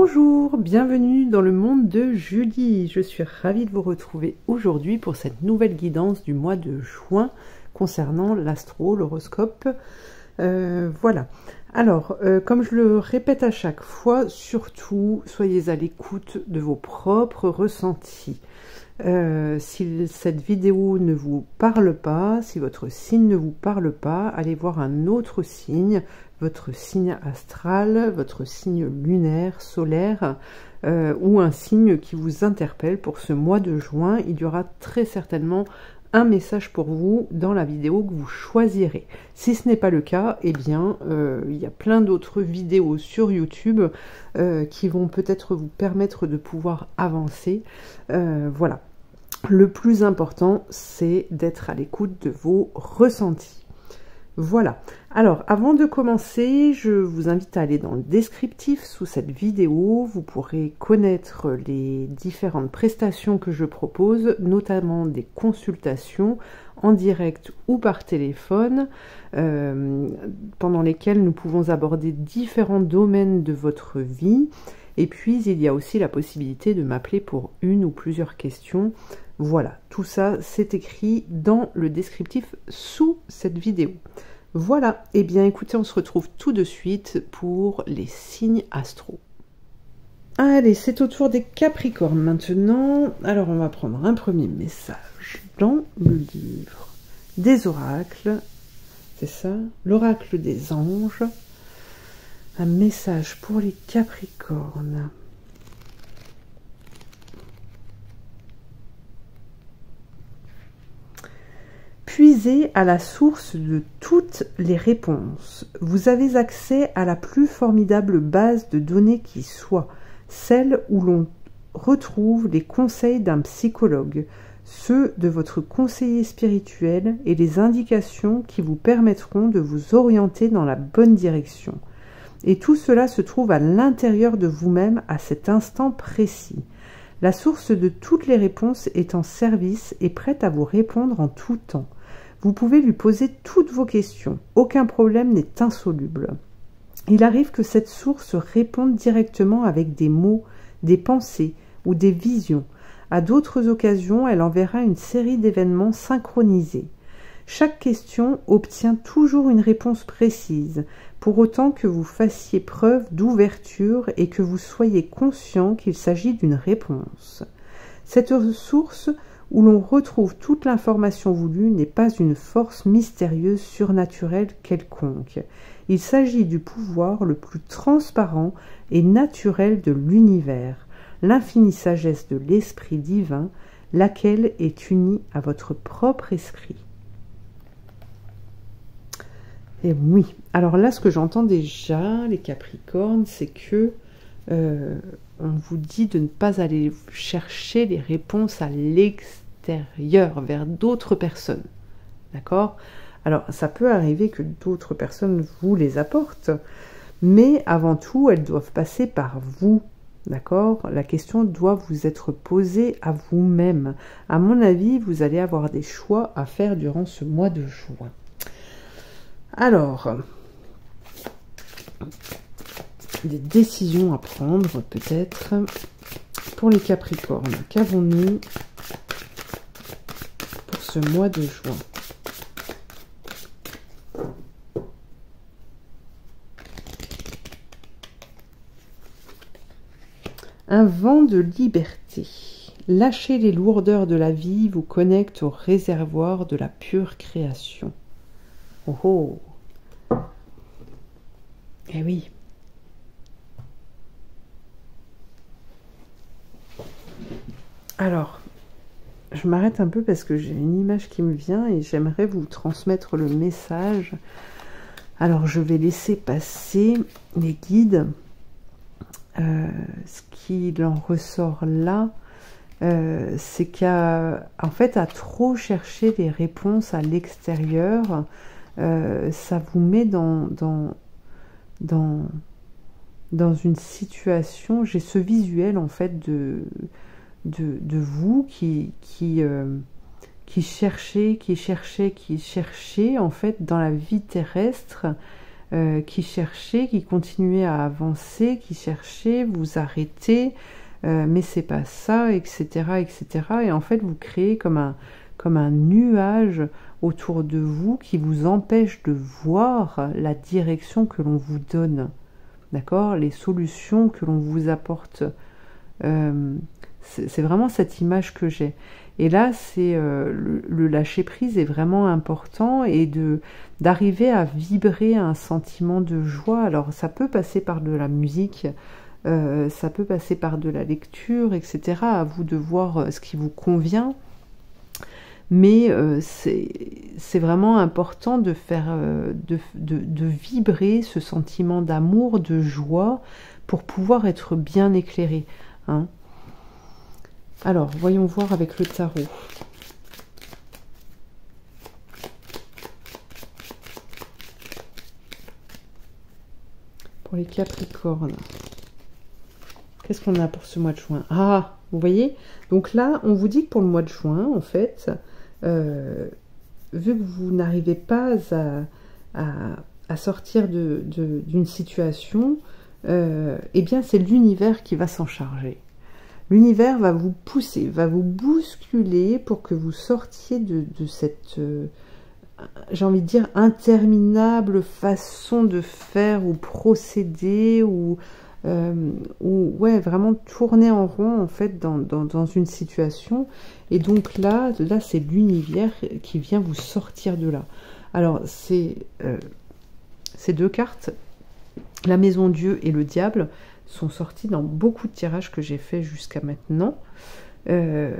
Bonjour, bienvenue dans le monde de Julie. Je suis ravie de vous retrouver aujourd'hui pour cette nouvelle guidance du mois de juin concernant l'astro, l'horoscope. Voilà. Alors, comme je le répète à chaque fois, surtout, soyez à l'écoute de vos propres ressentis. Si cette vidéo ne vous parle pas, si votre signe ne vous parle pas, allez voir un autre signe, votre signe astral, votre signe lunaire, solaire, ou un signe qui vous interpelle pour ce mois de juin. Il y aura très certainement un message pour vous dans la vidéo que vous choisirez. Si ce n'est pas le cas, eh bien, il y a plein d'autres vidéos sur YouTube qui vont peut-être vous permettre de pouvoir avancer. Voilà. Le plus important, c'est d'être à l'écoute de vos ressentis. Voilà. Alors, avant de commencer, je vous invite à aller dans le descriptif sous cette vidéo. Vous pourrez connaître les différentes prestations que je propose, notamment des consultations en direct ou par téléphone, pendant lesquelles nous pouvons aborder différents domaines de votre vie. Et puis, il y a aussi la possibilité de m'appeler pour une ou plusieurs questions. Voilà, tout ça, c'est écrit dans le descriptif sous cette vidéo. Voilà, et bien écoutez, on se retrouve tout de suite pour les signes astro. Allez, c'est au tour des Capricornes maintenant. Alors, on va prendre un premier message dans le livre des oracles. C'est ça, l'oracle des anges. Un message pour les Capricornes. Puisez à la source de toutes les réponses. Vous avez accès à la plus formidable base de données qui soit, celle où l'on retrouve les conseils d'un psychologue, ceux de votre conseiller spirituel et les indications qui vous permettront de vous orienter dans la bonne direction. Et tout cela se trouve à l'intérieur de vous-même à cet instant précis. La source de toutes les réponses est en service et prête à vous répondre en tout temps. Vous pouvez lui poser toutes vos questions. Aucun problème n'est insoluble. Il arrive que cette source réponde directement avec des mots, des pensées ou des visions. À d'autres occasions, elle enverra une série d'événements synchronisés. Chaque question obtient toujours une réponse précise, pour autant que vous fassiez preuve d'ouverture et que vous soyez conscient qu'il s'agit d'une réponse. Cette source où l'on retrouve toute l'information voulue n'est pas une force mystérieuse surnaturelle quelconque. Il s'agit du pouvoir le plus transparent et naturel de l'univers, l'infinie sagesse de l'esprit divin, laquelle est unie à votre propre esprit. Et oui, alors là, ce que j'entends déjà, les Capricornes, c'est que on vous dit de ne pas aller chercher les réponses à l'extérieur, vers d'autres personnes. D'accord? Alors, ça peut arriver que d'autres personnes vous les apportent, mais avant tout, elles doivent passer par vous. D'accord? La question doit vous être posée à vous-même. À mon avis, vous allez avoir des choix à faire durant ce mois de juin. Alors, des décisions à prendre peut-être pour les Capricornes. Qu'avons-nous pour ce mois de juin? Un vent de liberté. Lâchez les lourdeurs de la vie, vous connecte au réservoir de la pure création. Oh oh. Eh oui. Alors, je m'arrête un peu parce que j'ai une image qui me vient et j'aimerais vous transmettre le message. Alors, je vais laisser passer les guides. Ce qu'il en ressort là, c'est qu'en fait, à trop chercher les réponses à l'extérieur, ça vous met dans une situation, j'ai ce visuel en fait de vous qui cherchez en fait dans la vie terrestre qui cherchez, qui continuez à avancer, qui cherchez, vous arrêtez, mais c'est pas ça, etc., etc. Et en fait, vous créez comme un nuage autour de vous qui vous empêche de voir la direction que l'on vous donne, d'accord, les solutions que l'on vous apporte. C'est vraiment cette image que j'ai. Et là, c'est le lâcher prise est vraiment important, et d'arriver à vibrer un sentiment de joie. Alors, ça peut passer par de la musique, ça peut passer par de la lecture, etc. À vous de voir ce qui vous convient. Mais c'est vraiment important de faire, de vibrer ce sentiment d'amour, de joie, pour pouvoir être bien éclairé, hein. Alors, voyons voir avec le tarot. Pour les Capricornes. Qu'est-ce qu'on a pour ce mois de juin? Ah, vous voyez? Donc là, on vous dit que pour le mois de juin, en fait, vu que vous n'arrivez pas à sortir d'une situation, eh bien, c'est l'univers qui va s'en charger. L'univers va vous pousser, va vous bousculer pour que vous sortiez de cette, j'ai envie de dire, interminable façon de faire ou procéder, ou ouais, vraiment tourner en rond, en fait, dans une situation. Et donc là c'est l'univers qui vient vous sortir de là. Alors, ces deux cartes, la maison Dieu et le diable, sont sortis dans beaucoup de tirages que j'ai fait jusqu'à maintenant. Ouais,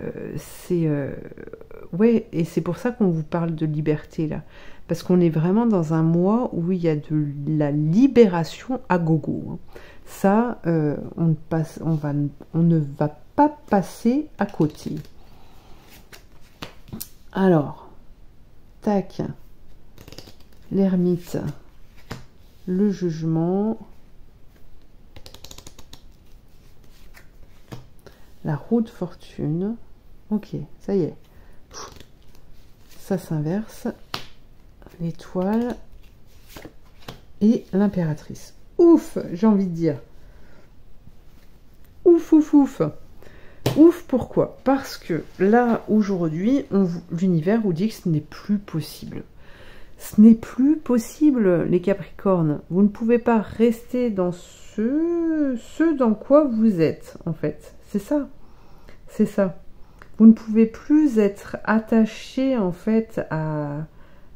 et c'est pour ça qu'on vous parle de liberté là, parce qu'on est vraiment dans un mois où il y a de la libération à gogo, hein. Ça, on ne va pas passer à côté. Alors, tac, l'ermite, le jugement, la roue de fortune. Ok, ça y est. Ça s'inverse. L'étoile et l'impératrice. Ouf, j'ai envie de dire. Ouf, ouf, ouf. Ouf, pourquoi? Parce que là, aujourd'hui, l'univers vous dit que ce n'est plus possible. Ce n'est plus possible, les Capricornes. Vous ne pouvez pas rester dans ce dans quoi vous êtes, en fait. C'est ça. C'est ça. Vous ne pouvez plus être attaché, en fait, à...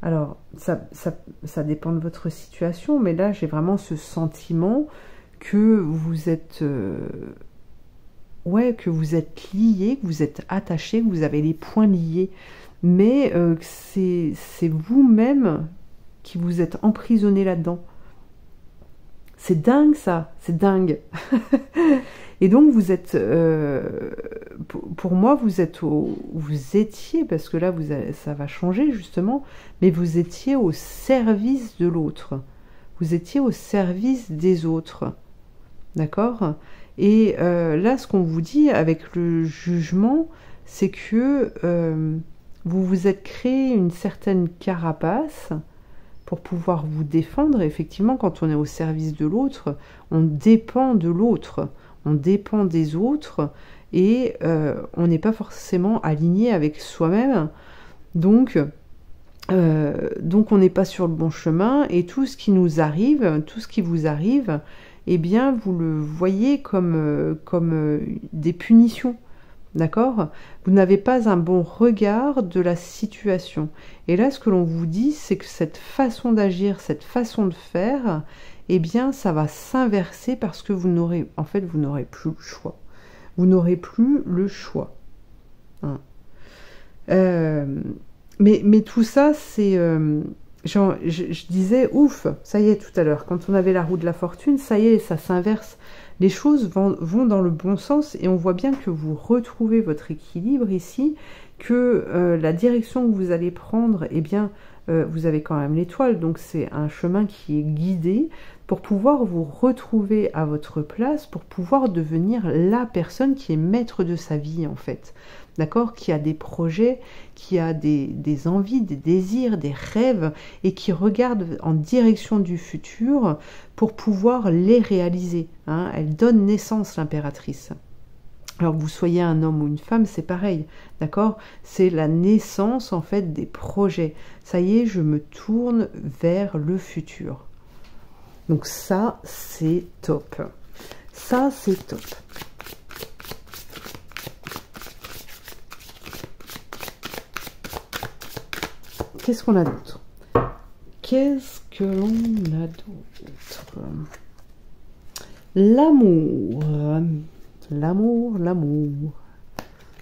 Alors, ça dépend de votre situation, mais là, j'ai vraiment ce sentiment que vous êtes... ouais, que vous êtes lié, que vous êtes attaché, que vous avez les poings liés. Mais c'est vous-même qui vous êtes emprisonné là-dedans. C'est dingue, ça. C'est dingue. Et donc, vous êtes... pour moi, vous étiez, parce que là, ça va changer, justement, mais vous étiez au service de l'autre. Vous étiez au service des autres. D'accord? Et là, ce qu'on vous dit avec le jugement, c'est que vous vous êtes créé une certaine carapace pour pouvoir vous défendre. Et effectivement, quand on est au service de l'autre, on dépend de l'autre. On dépend des autres et on n'est pas forcément aligné avec soi-même. Donc on n'est pas sur le bon chemin, et tout ce qui nous arrive, tout ce qui vous arrive, eh bien, vous le voyez comme des punitions. D'accord? Vous n'avez pas un bon regard de la situation. Et là, ce que l'on vous dit, c'est que cette façon d'agir, cette façon de faire, eh bien, ça va s'inverser parce que vous n'aurez plus le choix. Vous n'aurez plus le choix. Hein. Mais tout ça, c'est... je disais, ouf, ça y est, tout à l'heure, quand on avait la roue de la fortune, ça y est, ça s'inverse. Les choses vont dans le bon sens, et on voit bien que vous retrouvez votre équilibre ici, que la direction que vous allez prendre, eh bien, vous avez quand même l'étoile, donc c'est un chemin qui est guidé pour pouvoir vous retrouver à votre place, pour pouvoir devenir la personne qui est maître de sa vie en fait. D'accord, qui a des projets, qui a des envies, des désirs, des rêves et qui regarde en direction du futur pour pouvoir les réaliser. Hein. Elle donne naissance, l'impératrice. Alors que vous soyez un homme ou une femme, c'est pareil, d'accord? C'est la naissance en fait des projets. Ça y est, je me tourne vers le futur. Donc ça, c'est top. Ça, c'est top. Qu'est-ce qu'on a d'autre? Qu'est-ce que l'on a d'autre? L'amour. L'amour, l'amour.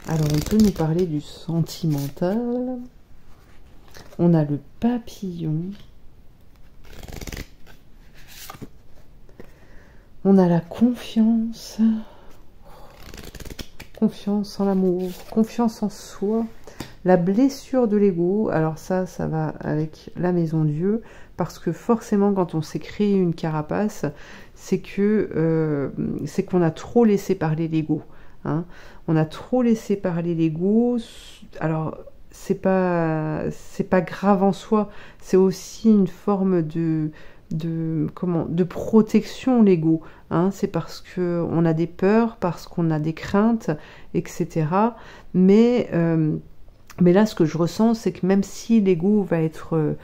Alors, on peut nous parler du sentimental. On a le papillon. On a la confiance. Confiance en l'amour. Confiance en soi. La blessure de l'ego, alors ça va avec la maison Dieu, parce que forcément quand on s'est créé une carapace, c'est qu'on a trop laissé parler l'ego. Hein. On a trop laissé parler l'ego. Alors c'est pas grave en soi, c'est aussi une forme de protection, l'ego. Hein. C'est parce que on a des peurs, parce qu'on a des craintes, etc. Mais là, ce que je ressens, c'est que même si l'ego va être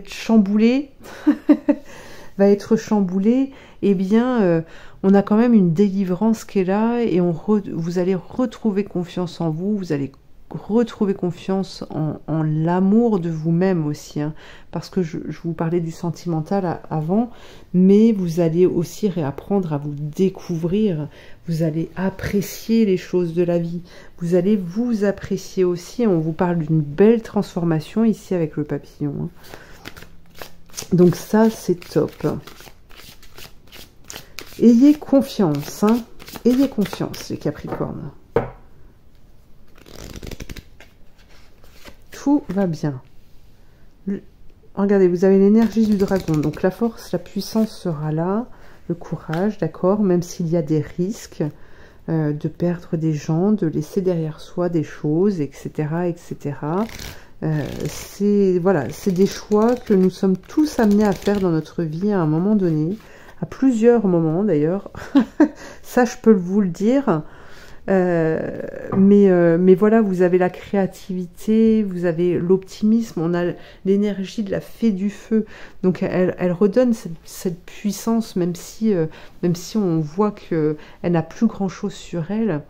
chamboulé, eh bien, on a quand même une délivrance qui est là et vous allez retrouver confiance en vous, vous allez retrouver confiance en l'amour de vous-même aussi, hein, parce que je vous parlais du sentimental avant, mais vous allez aussi réapprendre à vous découvrir, vous allez apprécier les choses de la vie, vous allez vous apprécier aussi, on vous parle d'une belle transformation ici avec le papillon. Hein. Donc ça, c'est top. Ayez confiance, hein. Ayez confiance, les Capricornes. Tout va bien. Regardez, vous avez l'énergie du dragon. Donc la force, la puissance sera là. Le courage, d'accord, même s'il y a des risques de perdre des gens, de laisser derrière soi des choses, etc. etc. C'est des choix que nous sommes tous amenés à faire dans notre vie à un moment donné. À plusieurs moments d'ailleurs. Ça, je peux vous le dire. Mais voilà, vous avez la créativité, vous avez l'optimisme, on a l'énergie de la fée du feu, donc elle redonne cette puissance, même si on voit qu'elle n'a plus grand chose sur elle.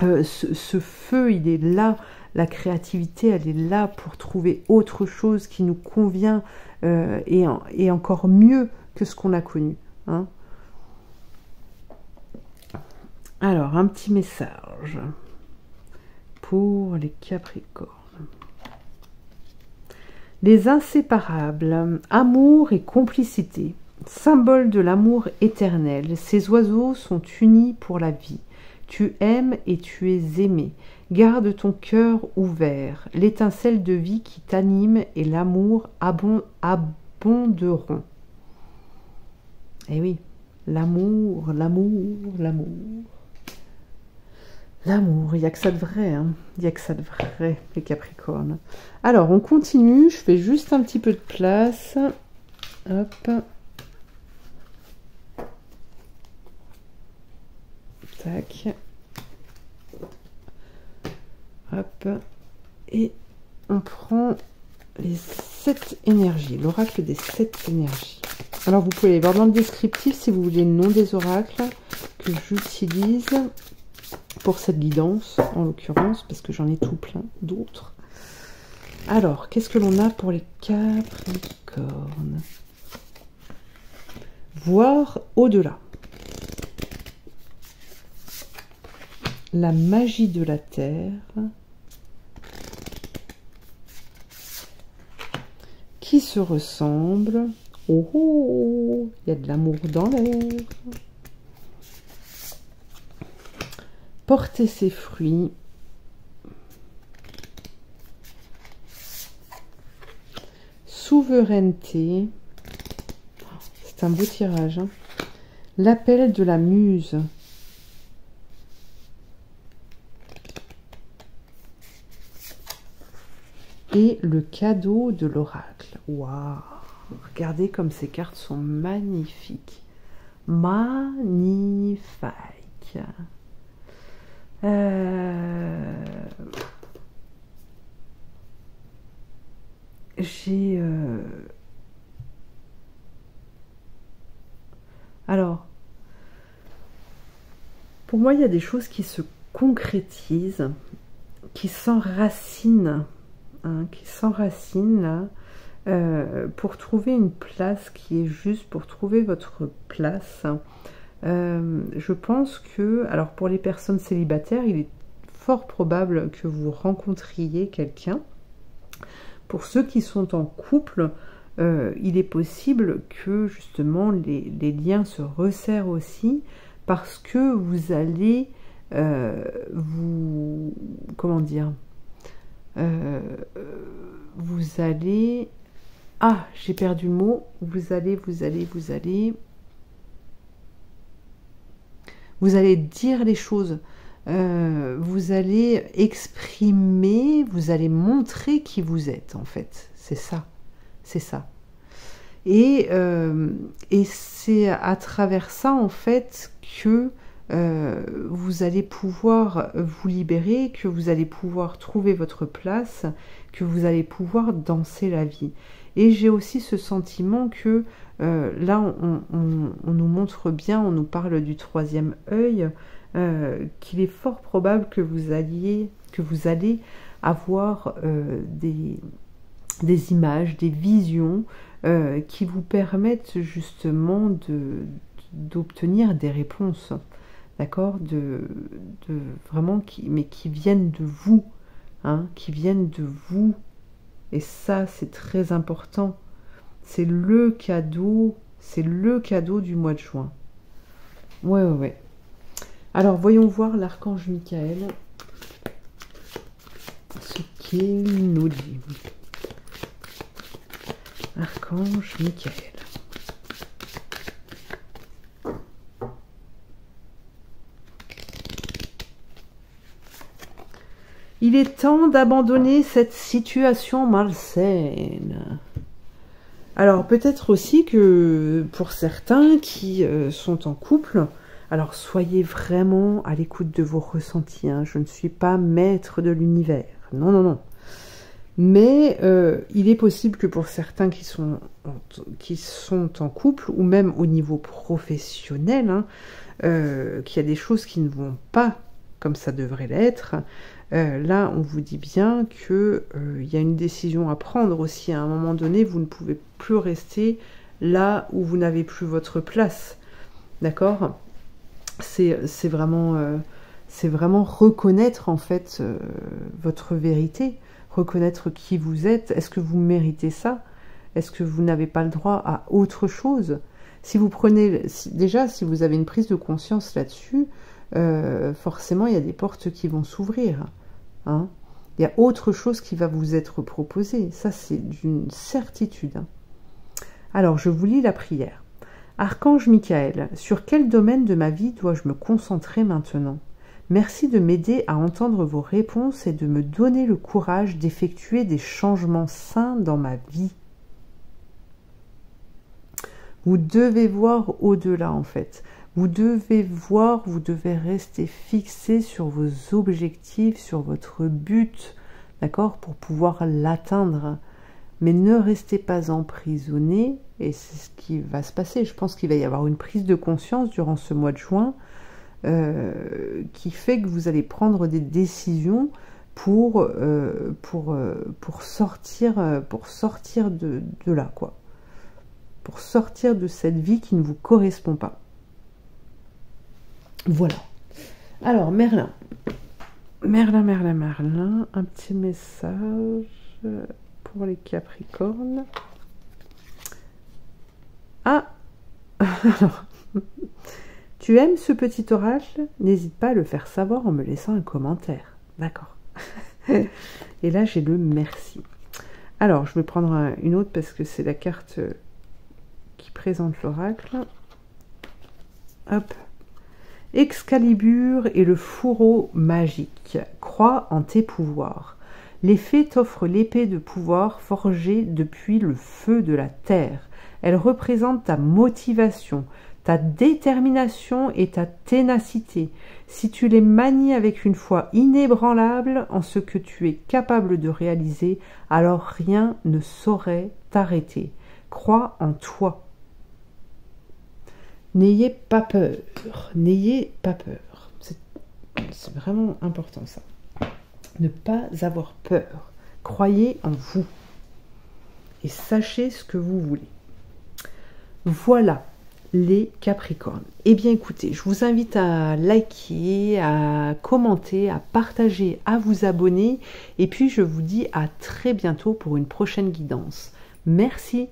Ce feu, il est là, la créativité, elle est là pour trouver autre chose qui nous convient et encore mieux que ce qu'on a connu, hein. Alors, un petit message pour les Capricornes. Les inséparables, amour et complicité, symbole de l'amour éternel. Ces oiseaux sont unis pour la vie. Tu aimes et tu es aimé. Garde ton cœur ouvert. L'étincelle de vie qui t'anime et l'amour abonderont. Eh oui, l'amour, l'amour, l'amour. L'amour, il n'y a que ça de vrai, hein. Il n'y a que ça de vrai, les Capricornes. Alors, on continue, je fais juste un petit peu de place. Hop. Tac. Hop. Et on prend les 7 énergies, l'oracle des 7 énergies. Alors, vous pouvez aller voir dans le descriptif si vous voulez le nom des oracles que j'utilise pour cette guidance, en l'occurrence, parce que j'en ai tout plein d'autres. Alors, qu'est-ce que l'on a pour les Capricornes? Voir au-delà. La magie de la terre. Qui se ressemble. Oh, oh, il y a de l'amour dans l'air. Porter ses fruits. souveraineté. C'est un beau tirage. Hein. L'appel de la muse. Et le cadeau de l'oracle. Waouh! Regardez comme ces cartes sont magnifiques. Magnifiques. Alors, pour moi, il y a des choses qui se concrétisent, qui s'enracinent, hein, là, pour trouver une place qui est juste, pour trouver votre place. Je pense que, alors pour les personnes célibataires, il est fort probable que vous rencontriez quelqu'un. Pour ceux qui sont en couple, il est possible que justement les liens se resserrent aussi, parce que vous allez comment dire, vous allez, ah, j'ai perdu le mot, vous allez dire les choses, vous allez exprimer, vous allez montrer qui vous êtes, en fait. C'est ça. C'est ça. Et c'est à travers ça, en fait, que vous allez pouvoir vous libérer, que vous allez pouvoir trouver votre place, que vous allez pouvoir danser la vie. Et j'ai aussi ce sentiment que là, on nous montre bien, on nous parle du troisième œil, qu'il est fort probable que vous allez avoir des images, des visions qui vous permettent justement d'obtenir des réponses, d'accord, vraiment mais qui viennent de vous, hein, qui viennent de vous. Et ça, c'est très important. C'est le cadeau du mois de juin. Ouais. Alors, voyons voir l'archange Michael, ce qu'il nous dit. Archange Michael. Il est temps d'abandonner cette situation malsaine. Alors, peut-être aussi que pour certains qui sont en couple, alors soyez vraiment à l'écoute de vos ressentis. Hein. Je ne suis pas maître de l'univers. Non. Mais il est possible que pour certains qui sont en couple, ou même au niveau professionnel, hein, qu'il y a des choses qui ne vont pas comme ça devrait l'être. Là, on vous dit bien qu'il y a une décision à prendre aussi. À un moment donné, vous ne pouvez plus rester là où vous n'avez plus votre place. D'accord ? C'est vraiment reconnaître en fait votre vérité, reconnaître qui vous êtes. Est-ce que vous méritez ça? Est-ce que vous n'avez pas le droit à autre chose? Si vous prenez, déjà, si vous avez une prise de conscience là-dessus, forcément, il y a des portes qui vont s'ouvrir. Hein. Il y a autre chose qui va vous être proposé. Ça, c'est d'une certitude. Hein. Alors, je vous lis la prière. Archange Michael, sur quel domaine de ma vie dois-je me concentrer maintenant? Merci de m'aider à entendre vos réponses et de me donner le courage d'effectuer des changements sains dans ma vie. Vous devez voir au-delà, en fait. Vous devez voir, vous devez rester fixé sur vos objectifs, sur votre but, d'accord, pour pouvoir l'atteindre. Mais ne restez pas emprisonné, et c'est ce qui va se passer. Je pense qu'il va y avoir une prise de conscience durant ce mois de juin qui fait que vous allez prendre des décisions pour sortir de là, quoi. Pour sortir de cette vie qui ne vous correspond pas. Voilà. Alors, Merlin, un petit message pour les Capricornes. Ah, alors, tu aimes ce petit oracle? N'hésite pas à le faire savoir en me laissant un commentaire. D'accord. Et là, j'ai le merci. Alors, je vais prendre une autre parce que c'est la carte qui présente l'oracle. Hop. Excalibur et le fourreau magique. Crois en tes pouvoirs. Les fées t'offrent l'épée de pouvoir forgée depuis le feu de la terre. Elle représente ta motivation, ta détermination et ta ténacité. Si tu les manies avec une foi inébranlable en ce que tu es capable de réaliser, alors rien ne saurait t'arrêter. Crois en toi. N'ayez pas peur. N'ayez pas peur. C'est vraiment important ça. Ne pas avoir peur. Croyez en vous. Et sachez ce que vous voulez. Voilà les Capricornes. Eh bien écoutez, je vous invite à liker, à commenter, à partager, à vous abonner. Et puis je vous dis à très bientôt pour une prochaine guidance. Merci.